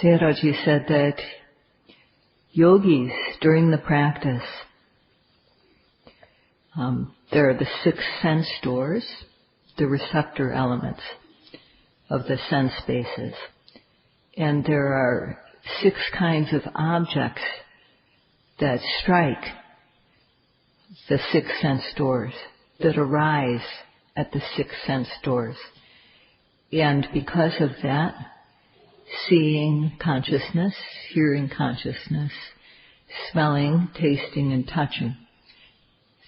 Sayadaw said that yogis, during the practice, there are the 6 sense doors, the receptor elements of the sense bases. And there are 6 kinds of objects that strike the 6 sense doors, that arise at the 6 sense doors. And because of that, seeing consciousness, hearing consciousness, smelling, tasting, and touching,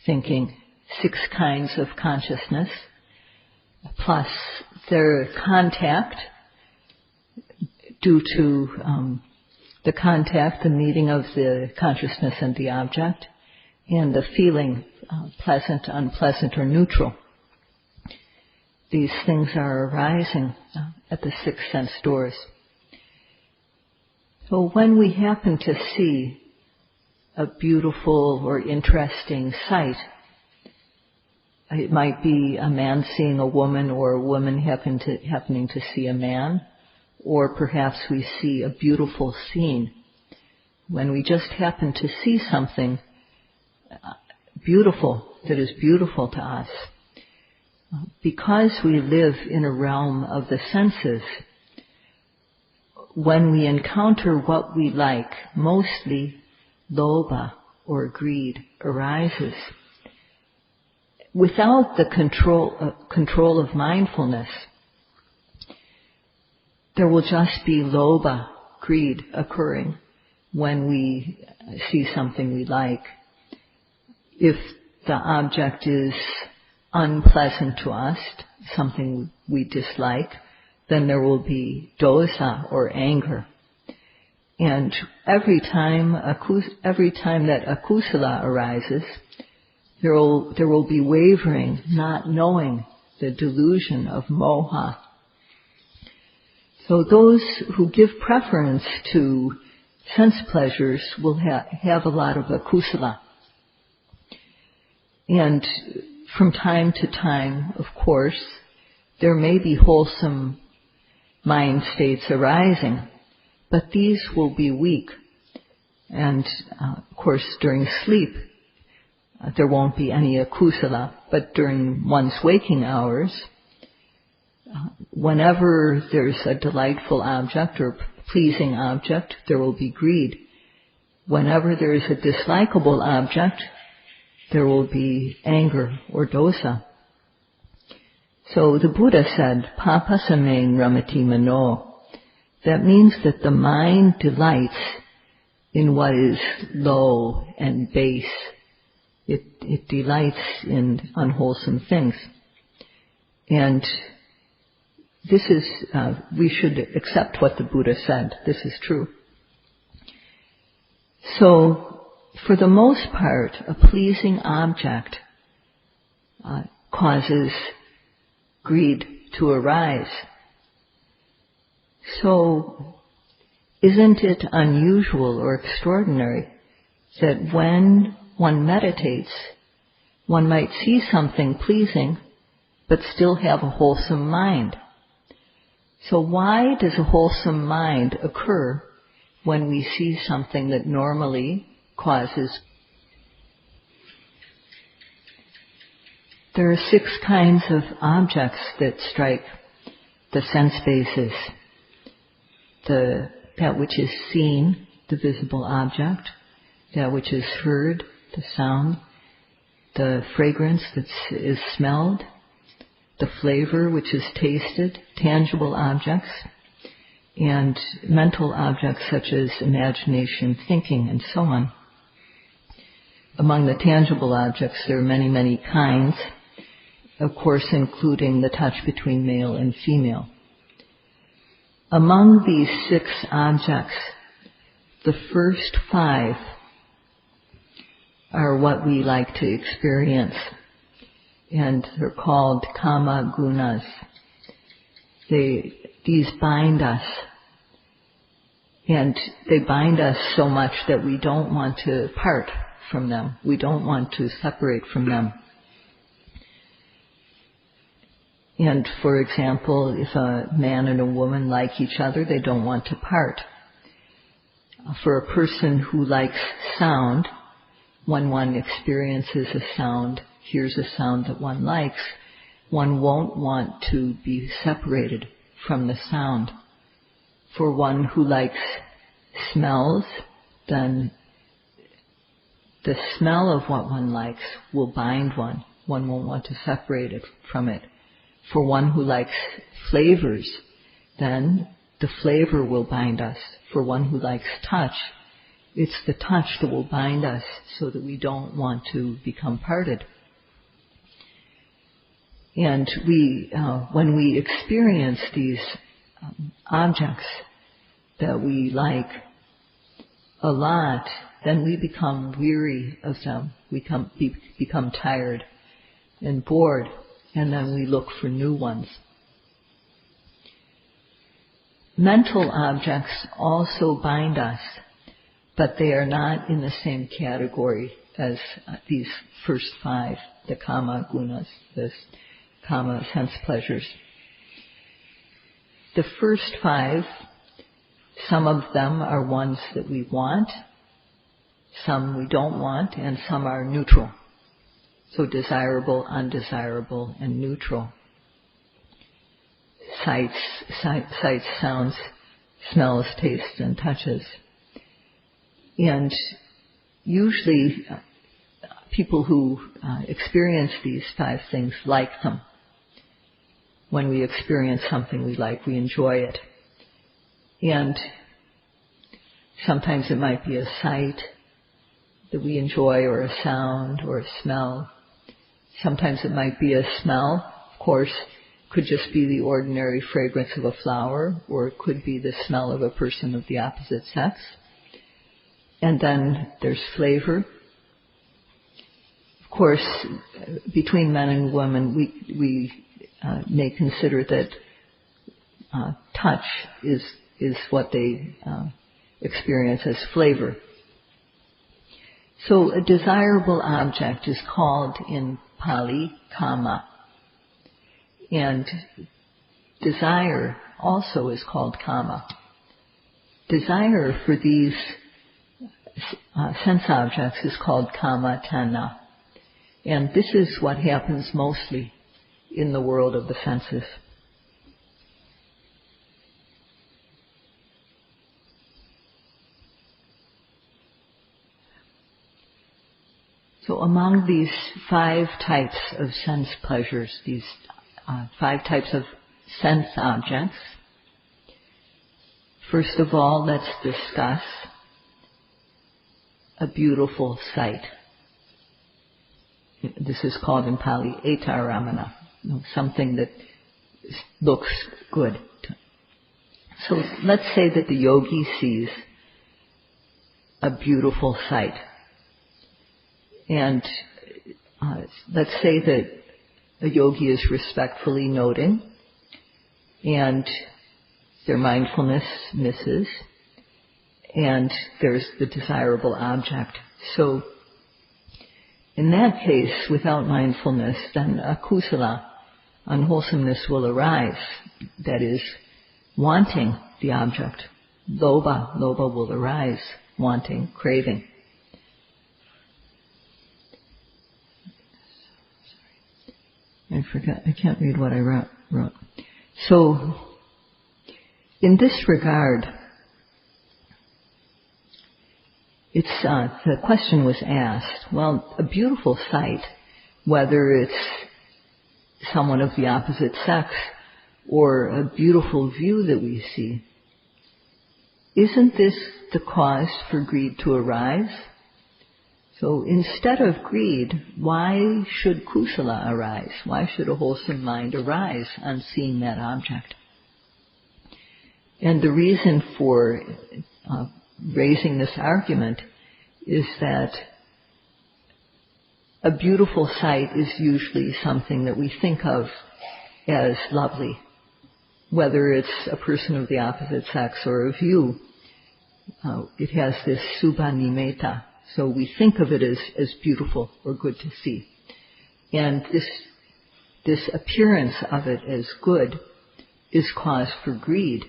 thinking, 6 kinds of consciousness, plus their contact, due to the contact, the meeting of the consciousness and the object, and the feeling, pleasant, unpleasant, or neutral. These things are arising at the 6 sense doors. So when we happen to see a beautiful or interesting sight, it might be a man seeing a woman, or a woman happening to see a man, or perhaps we see a beautiful scene. When we just happen to see something beautiful that is beautiful to us, because we live in a realm of the senses, when we encounter what we like, mostly lobha or greed arises. Without the control of mindfulness, there will just be lobha, greed, occurring when we see something we like. If the object is unpleasant to us, something we dislike, then there will be dosa or anger. And every time that a kusala arises, there will be wavering, not knowing, the delusion of moha. So those who give preference to sense pleasures will have a lot of a kusala. And from time to time, of course, there may be wholesome mind states arising, but these will be weak. And of course, during sleep, there won't be any kusala, but during one's waking hours, whenever there's a delightful object or pleasing object, there will be greed. Whenever there is a dislikable object, there will be anger or dosa. So the Buddha said, papasamein ramati mano. That means that the mind delights in what is low and base. It delights in unwholesome things. And this is, we should accept what the Buddha said. This is true. So, for the most part, a pleasing object causes greed to arise. So, isn't it unusual or extraordinary that when one meditates, one might see something pleasing, but still have a wholesome mind? So why does a wholesome mind occur when we see something that normally causes? There are 6 kinds of objects that strike the sense bases. That which is seen, the visible object, that which is heard, the sound, the fragrance that is smelled, the flavor which is tasted, tangible objects, and mental objects such as imagination, thinking, and so on. Among the tangible objects, there are many, many kinds, of course including the touch between male and female. Among these 6 objects, the first 5 are what we like to experience, and they're called kama gunas. These bind us, and they bind us so much that we don't want to part from them. We don't want to separate from them. And for example, if a man and a woman like each other, they don't want to part. For a person who likes sound, when one experiences a sound, hears a sound that one likes, one won't want to be separated from the sound. For one who likes smells, then the smell of what one likes will bind one. One won't want to separate it from it. For one who likes flavors, then the flavor will bind us. For one who likes touch, it's the touch that will bind us so that we don't want to become parted. And when we experience these objects that we like a lot, then we become weary of them. We become tired and bored, and then we look for new ones. Mental objects also bind us, but they are not in the same category as these first five, the kama gunas, the kama sense pleasures. The first five, some of them are ones that we want, some we don't want, and some are neutral. So desirable, undesirable, and neutral. Sights, sounds, smells, tastes, and touches. And usually people who experience these five things like them. When we experience something we like, we enjoy it. And sometimes it might be a sight that we enjoy, or a sound, or a smell. Sometimes it might be a smell. Of course, could just be the ordinary fragrance of a flower, or it could be the smell of a person of the opposite sex. And then there's flavor. Of course, between men and women, we may consider that touch is what they experience as flavor. So a desirable object is called in Pali kama. And desire also is called kama. Desire for these sense objects is called kama tanha. And this is what happens mostly in the world of the senses. So among these five types of sense pleasures, these five types of sense objects, first of all, let's discuss a beautiful sight. This is called in Pali etaramana, something that looks good. So let's say that the yogi sees a beautiful sight. And let's say that a yogi is respectfully noting, and their mindfulness misses, and there's the desirable object. So in that case, without mindfulness, then a kusala, unwholesomeness, will arise. That is, wanting the object. Lobha will arise, wanting, craving. I forgot, I can't read what I wrote. So, in this regard, the question was asked, well, a beautiful sight, whether it's someone of the opposite sex or a beautiful view that we see, isn't this the cause for greed to arise? So instead of greed, why should kusala arise? Why should a wholesome mind arise on seeing that object? And the reason for raising this argument is that a beautiful sight is usually something that we think of as lovely. Whether it's a person of the opposite sex or a view, it has this subhanimeta. So we think of it as beautiful or good to see. And this appearance of it as good is cause for greed.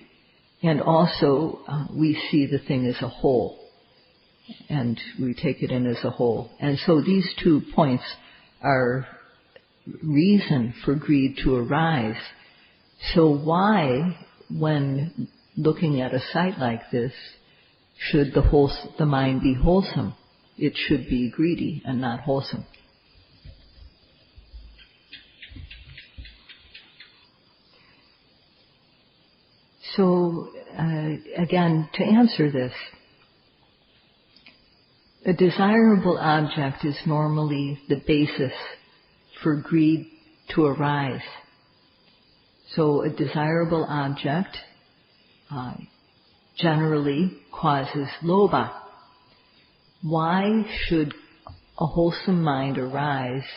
And also, we see the thing as a whole, and we take it in as a whole. And so these 2 points are reason for greed to arise. So why, when looking at a sight like this, should the mind be wholesome? It should be greedy and not wholesome. So, again, to answer this, a desirable object is normally the basis for greed to arise. So a desirable object generally causes lobha. Why should a wholesome mind arise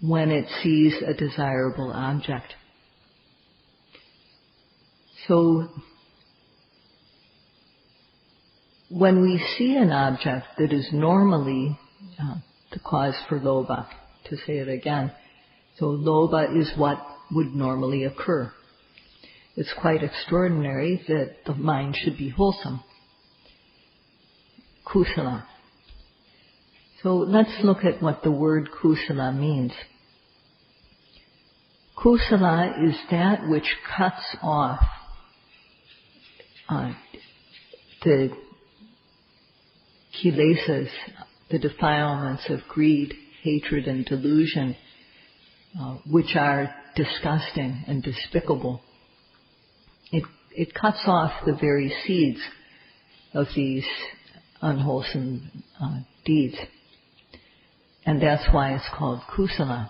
when it sees a desirable object? So, when we see an object that is normally the cause for lobha, to say it again, so lobha is what would normally occur. It's quite extraordinary that the mind should be wholesome. Kusala. So let's look at what the word kusala means. Kusala is that which cuts off the kilesas, the defilements of greed, hatred, and delusion, which are disgusting and despicable. It cuts off the very seeds of these unwholesome deeds. And that's why it's called kusala.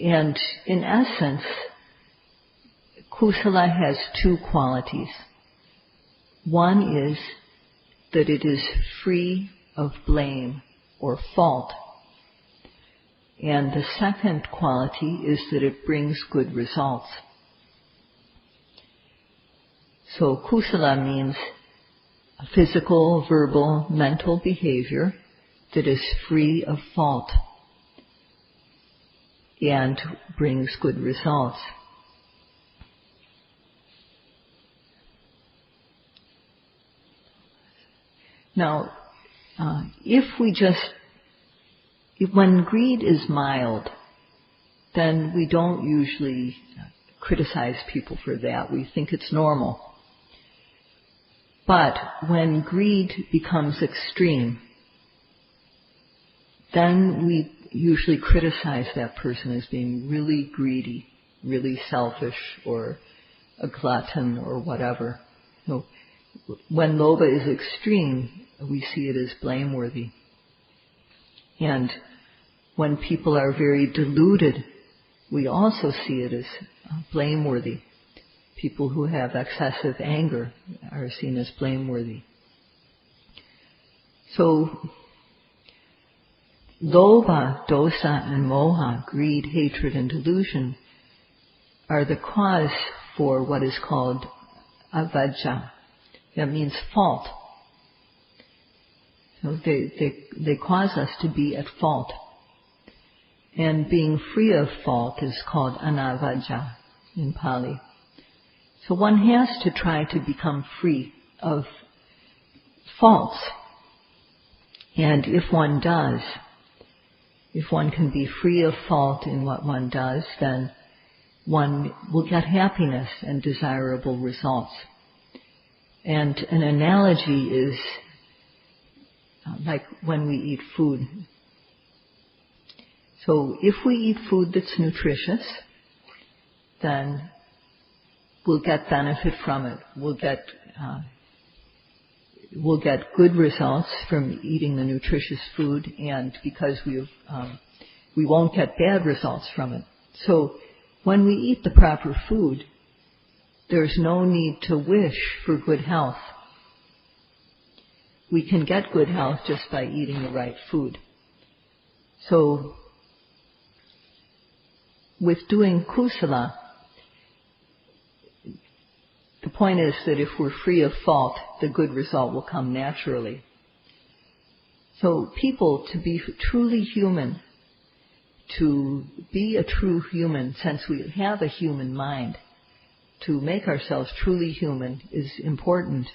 And in essence, kusala has 2 qualities. One is that it is free of blame or fault. And the second quality is that it brings good results. So kusala means a physical, verbal, mental behavior that is free of fault and brings good results. Now, when greed is mild, then we don't usually criticize people for that. We think it's normal. But when greed becomes extreme, then we usually criticize that person as being really greedy, really selfish, or a glutton, or whatever. So when lobha is extreme, we see it as blameworthy. And when people are very deluded, we also see it as blameworthy. People who have excessive anger are seen as blameworthy. So, lobha, dosa, and moha, greed, hatred, and delusion, are the cause for what is called avajja. That means fault. So they cause us to be at fault. And being free of fault is called anavajja in Pali. So one has to try to become free of faults. And if one does, if one can be free of fault in what one does, then one will get happiness and desirable results. And an analogy is like when we eat food. So if we eat food that's nutritious, then we'll get benefit from it. We'll get good results from eating the nutritious food, and because we won't get bad results from it. So when we eat the proper food, there's no need to wish for good health. We can get good health just by eating the right food. So with doing kusala, the point is that if we're free of fault, the good result will come naturally. So people, to be truly human, to be a true human, since we have a human mind, to make ourselves truly human is important.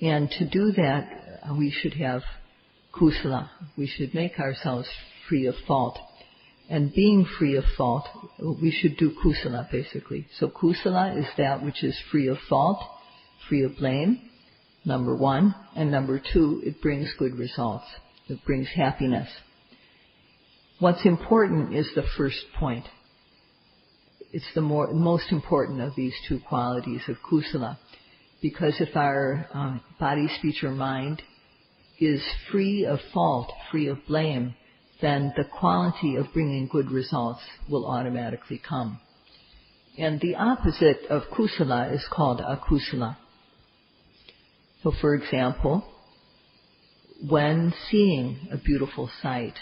And to do that, we should have kusala. We should make ourselves free of fault. And being free of fault, we should do kusala, basically. So kusala is that which is free of fault, free of blame, number one. And number two, it brings good results. It brings happiness. What's important is the first point. It's the most important of these two qualities of kusala. Because if our body, speech, or mind is free of fault, free of blame, then the quality of bringing good results will automatically come. And the opposite of kusala is called akusala. So for example, when seeing a beautiful sight,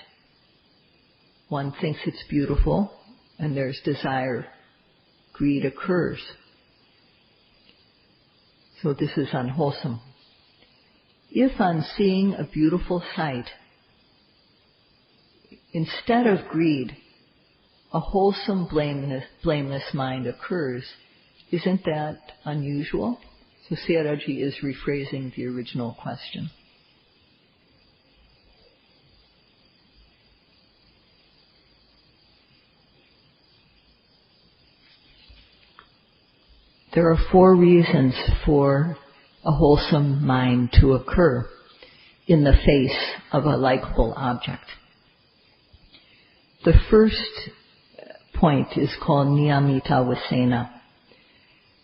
one thinks it's beautiful and there's desire, greed occurs. So this is unwholesome. If on seeing a beautiful sight, instead of greed, a wholesome, blameless mind occurs, isn't that unusual? So Sayadaw is rephrasing the original question. There are 4 reasons for a wholesome mind to occur in the face of a likable object. The first point is called Niyami Tawasena.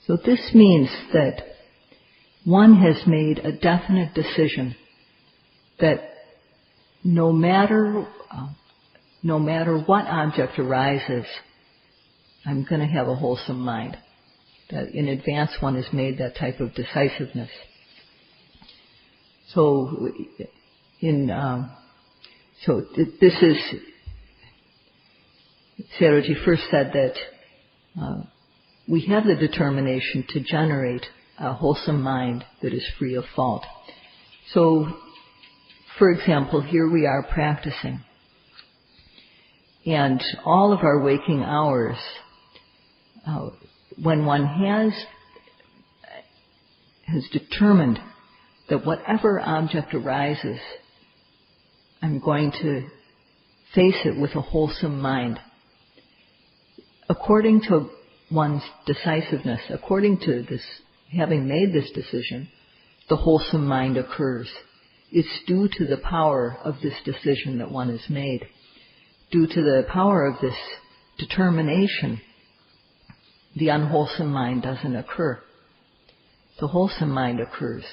So this means that one has made a definite decision that no matter what object arises, I'm going to have a wholesome mind. That in advance one has made that type of decisiveness. So, this is, Sayadaw first said that we have the determination to generate a wholesome mind that is free of fault. So, for example, here we are practicing, and all of our waking hours, when one has determined that whatever object arises, I'm going to face it with a wholesome mind. According to one's decisiveness, according to this, having made this decision, the wholesome mind occurs. It's due to the power of this decision that one has made. Due to the power of this determination, the unwholesome mind doesn't occur. The wholesome mind occurs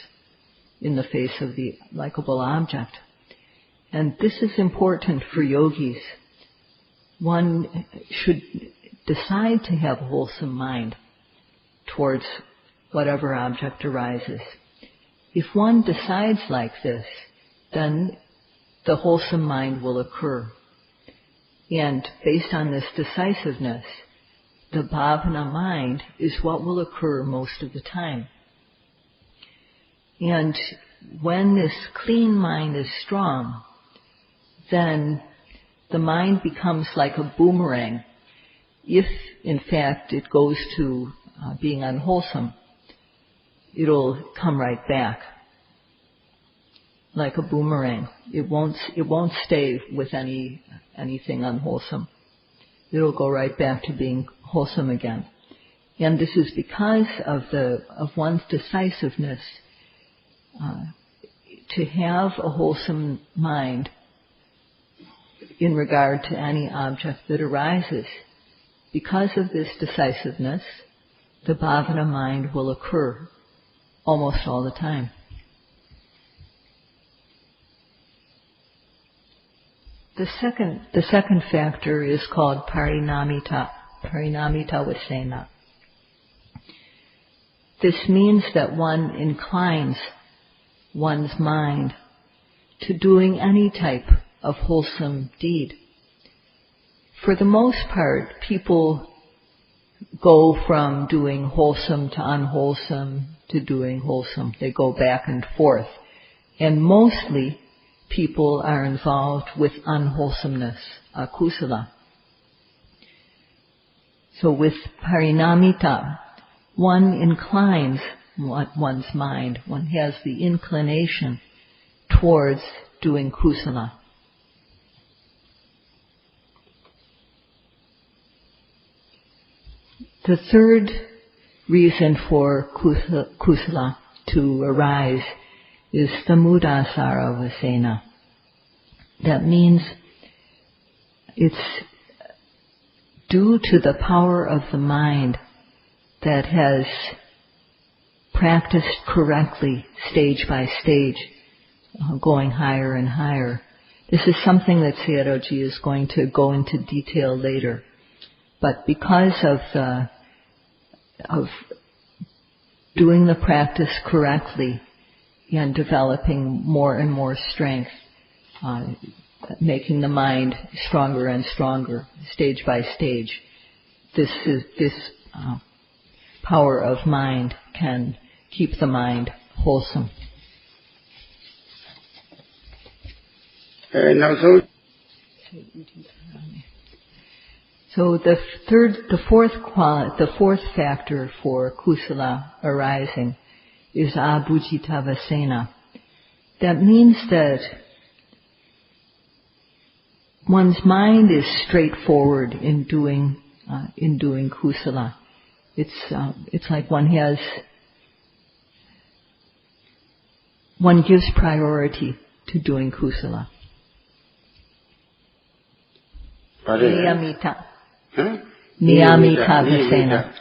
in the face of the likable object. And this is important for yogis. One should decide to have a wholesome mind towards whatever object arises. If one decides like this, then the wholesome mind will occur. And based on this decisiveness, the bhavana mind is what will occur most of the time. And when this clean mind is strong, then the mind becomes like a boomerang. If, in fact, it goes to being unwholesome, it'll come right back like a boomerang. It won't stay with anything unwholesome. It'll go right back to being wholesome again. And this is because of one's decisiveness to have a wholesome mind in regard to any object that arises. Because of this decisiveness, the bhavana mind will occur almost all the time. The second factor is called Paṇḍitā Sayadaw. This means that one inclines one's mind to doing any type of wholesome deed. For the most part, people go from doing wholesome to unwholesome to doing wholesome. They go back and forth. And mostly people are involved with unwholesomeness, kusala. So with parinamita, one inclines one's mind, one has the inclination towards doing kusala. The third reason for kusala to arise is the Mudasara Sena. That means it's due to the power of the mind that has practiced correctly, stage by stage, going higher and higher. This is something that Sayadaw is going to go into detail later. But because of doing the practice correctly and developing more and more strength, making the mind stronger and stronger, stage by stage, this power of mind can keep the mind wholesome. So the fourth factor for kusala arising is Tawasena. That means that one's mind is straightforward in doing kusala. It's like one gives priority to doing kusala. Niyami Tawasena.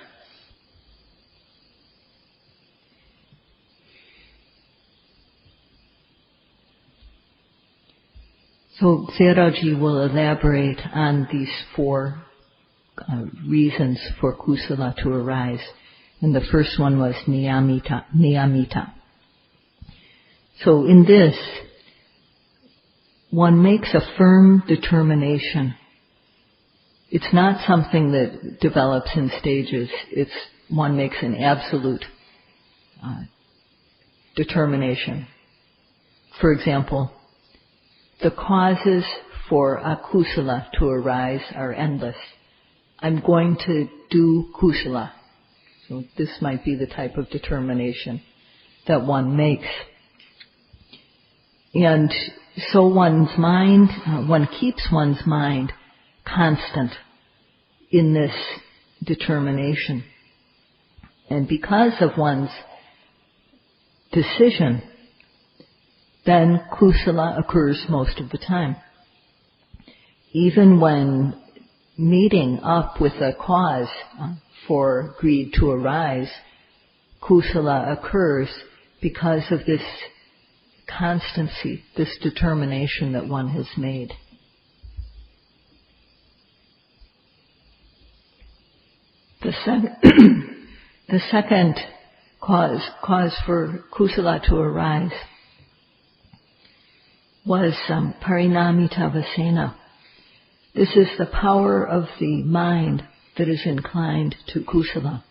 So Sayadaw will elaborate on these four reasons for kusala to arise. And the first one was niyamita. So in this, one makes a firm determination. It's not something that develops in stages. One makes an absolute determination. For example, the causes for akusala to arise are endless. I'm going to do kusala. So this might be the type of determination that one makes. And so one keeps one's mind constant in this determination. And because of one's decision, then kusala occurs most of the time. Even when meeting up with a cause for greed to arise, kusala occurs because of this constancy, this determination that one has made. The second cause for kusala to arise was Paṇḍitā Sayadaw. This is the power of the mind that is inclined to kusala.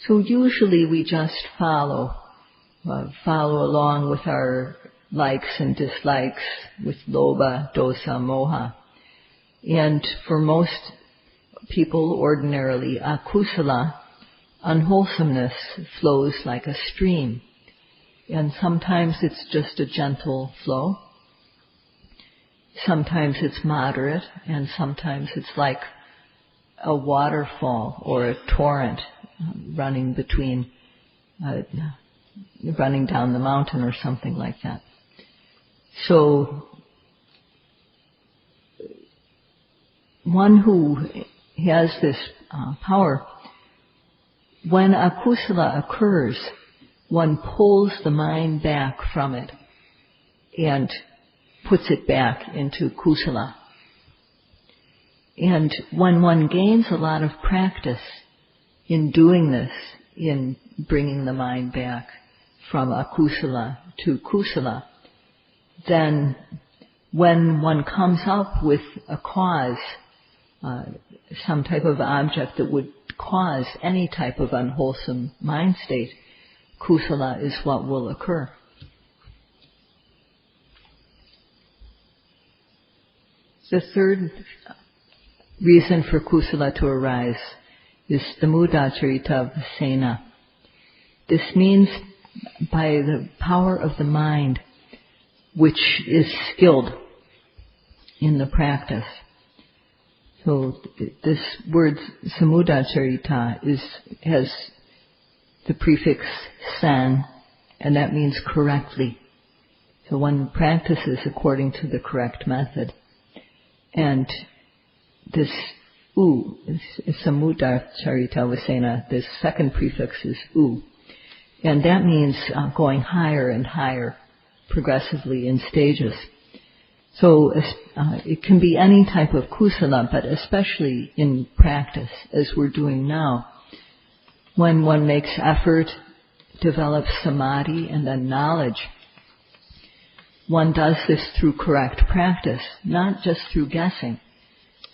So usually we just follow along with our likes and dislikes, with lobha, dosa, moha. And for most people, ordinarily, akusala, unwholesomeness, flows like a stream. And sometimes it's just a gentle flow. Sometimes it's moderate, and sometimes it's like a waterfall or a torrent running down the mountain or something like that. So one who has this power, when akusala occurs, one pulls the mind back from it and puts it back into kusala. And when one gains a lot of practice in doing this, in bringing the mind back from akusala to kusala, then when one comes up with a cause, some type of object that would cause any type of unwholesome mind state, kusala is what will occur. The third reason for kusala to arise is the Mudasara Sena. This means by the power of the mind, which is skilled in the practice. So this word samudacharita has the prefix san, and that means correctly. So one practices according to the correct method. And this u, samudacharita vasena, this second prefix is u. And that means going higher and higher, progressively in stages. So it can be any type of kusala, but especially in practice, as we're doing now. When one makes effort, develops samadhi and then knowledge, one does this through correct practice, not just through guessing.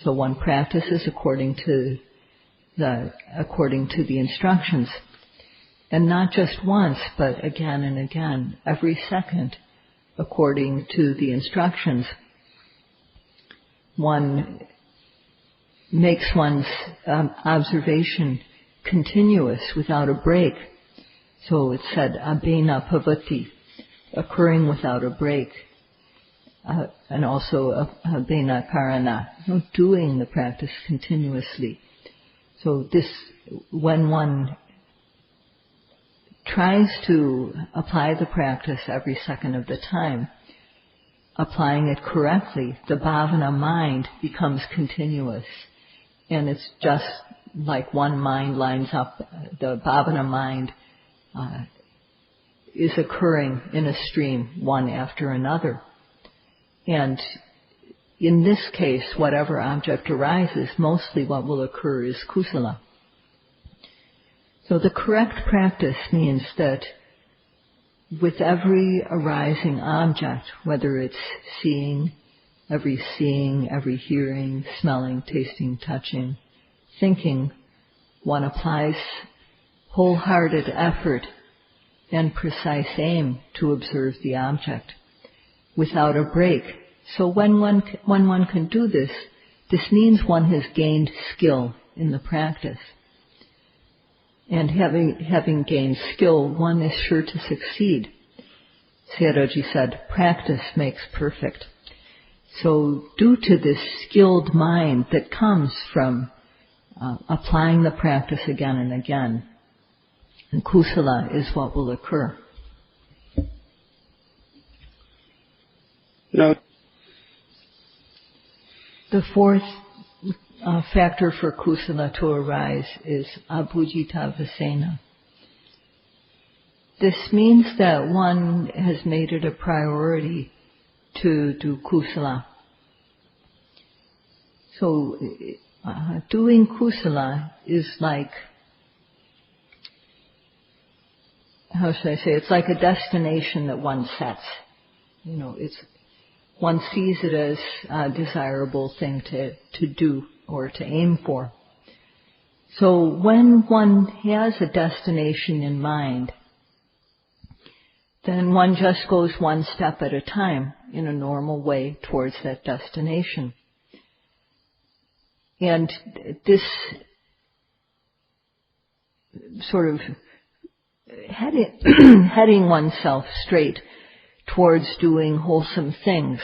So one practices according to the instructions. And not just once, but again and again, every second, according to the instructions. One makes one's observation continuous without a break. So it's said, abena pavati, occurring without a break. And also abena karana, doing the practice continuously. So this, when one tries to apply the practice every second of the time, applying it correctly, the bhavana mind becomes continuous. And it's just like one mind lines up, the bhavana mind is occurring in a stream, one after another. And in this case, whatever object arises, mostly what will occur is kusala. So the correct practice means that with every arising object, whether it's seeing, every hearing, smelling, tasting, touching, thinking, one applies wholehearted effort and precise aim to observe the object without a break. So when one can do this, this means one has gained skill in the practice. And having gained skill, one is sure to succeed. Sayadaw said, practice makes perfect. So due to this skilled mind that comes from applying the practice again and again, and kusala is what will occur. No. The fourth factor for kusala to arise is abhujita vasena. This means that one has made it a priority to do kusala. So doing kusala is like, how should I say, it's like a destination that one sets. One sees it as a desirable thing to do or to aim for. So when one has a destination in mind, then one just goes one step at a time in a normal way towards that destination. And this sort of heading oneself straight towards doing wholesome things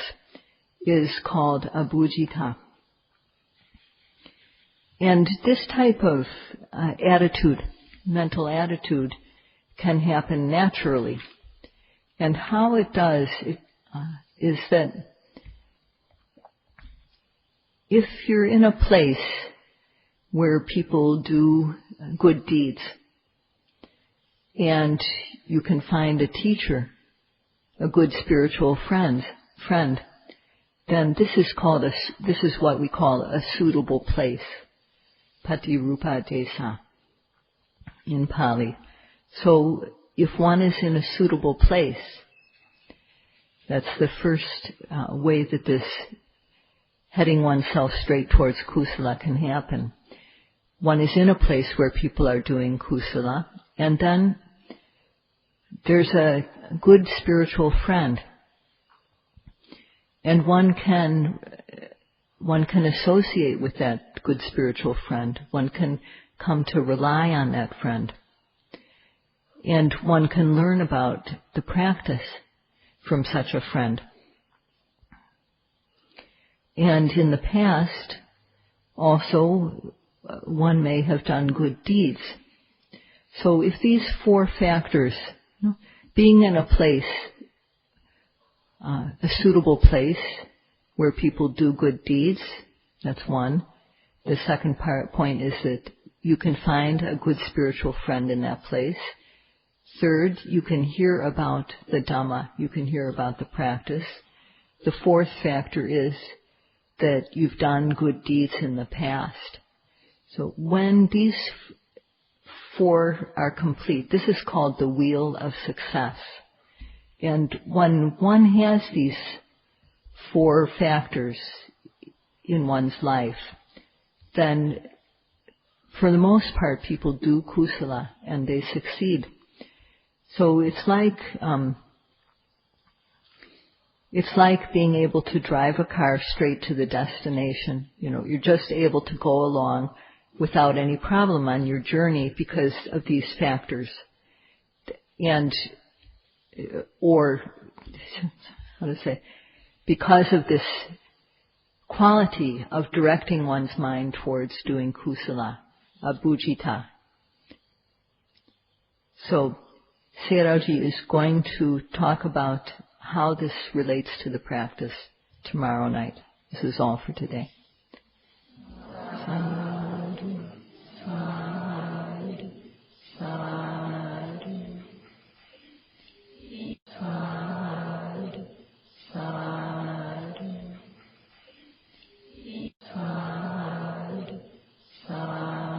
is called abhujita. And this type of mental attitude, can happen naturally. And how it does is that if you're in a place where people do good deeds, and you can find a teacher, a good spiritual friend, then this is what we call a suitable place. Patirupa desa in Pali. So if one is in a suitable place, that's the first way that this heading oneself straight towards kusala can happen. One is in a place where people are doing kusala, and then there's a good spiritual friend, and one can associate with that good spiritual friend. One can come to rely on that friend. And one can learn about the practice from such a friend. And in the past, also, one may have done good deeds. So if these four factors, being in a place, a suitable place where people do good deeds, that's one. The second point is that you can find a good spiritual friend in that place. Third, you can hear about the Dhamma, you can hear about the practice. The fourth factor is that you've done good deeds in the past. So when these four are complete, this is called the wheel of success. And when one has these four factors in one's life, then for the most part people do kusala and they succeed. So it's like being able to drive a car straight to the destination. You're just able to go along without any problem on your journey because of these factors. And, because of this quality of directing one's mind towards doing kusala, abhujita. So, Sayadaw is going to talk about how this relates to the practice tomorrow night. This is all for today.